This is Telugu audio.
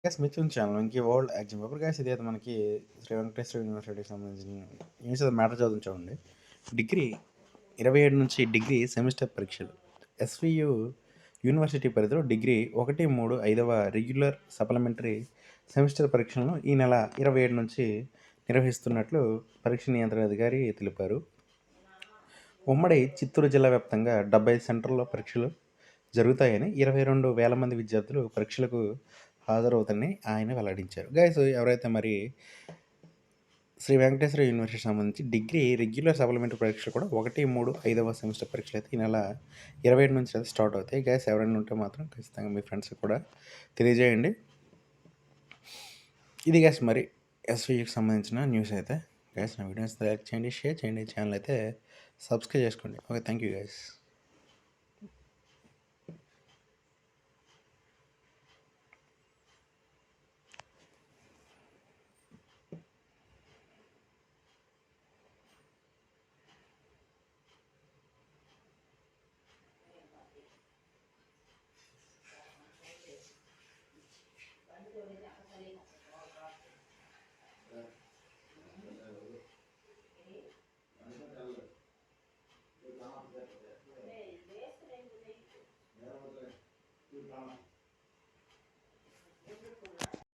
గైస్ మీరు చూపించాను మనకి వరల్డ్ ఎగ్జామ్ పేపర్ గైస్ ఇదైతే మనకి శ్రీ వెంకటేశ్వర యూనివర్సిటీకి సంబంధించిన న్యూస్ మ్యాటర్ చదువు చూడండి. డిగ్రీ 27 నుంచి డిగ్రీ సెమిస్టర్ పరీక్షలు. ఎస్వియు యూనివర్సిటీ పరిధిలో డిగ్రీ 1, 3, 5వ రెగ్యులర్ సప్లిమెంటరీ సెమిస్టర్ పరీక్షలను ఈ నెల 27 నుంచి నిర్వహిస్తున్నట్లు పరీక్ష నియంత్రణ అధికారి తెలిపారు. ఉమ్మడి చిత్తూరు జిల్లా వ్యాప్తంగా 75 సెంటర్లలో పరీక్షలు జరుగుతాయని, 22,000 మంది విద్యార్థులు పరీక్షలకు హాజరవుతారని ఆయన వెల్లడించారు. గైస్ ఎవరైతే మరి శ్రీ వెంకటేశ్వర యూనివర్సిటీకి సంబంధించి డిగ్రీ రెగ్యులర్ సప్లిమెంటరీ పరీక్షలు కూడా 1, 3, 5వ సెమిస్టర్ పరీక్షలు అయితే ఈ నెల 27 నుంచి అయితే స్టార్ట్ అవుతాయి. గైస్ ఎవరైనా ఉంటే మాత్రం ఖచ్చితంగా మీ ఫ్రెండ్స్కి కూడా తెలియజేయండి. ఇది గైస్ మరి ఎస్వికి సంబంధించిన న్యూస్ అయితే. గైస్ నా వీడియోస్ లైక్ చేయండి, షేర్ చేయండి, ఛానల్ అయితే సబ్స్క్రైబ్ చేసుకోండి. Okay, thank you guys.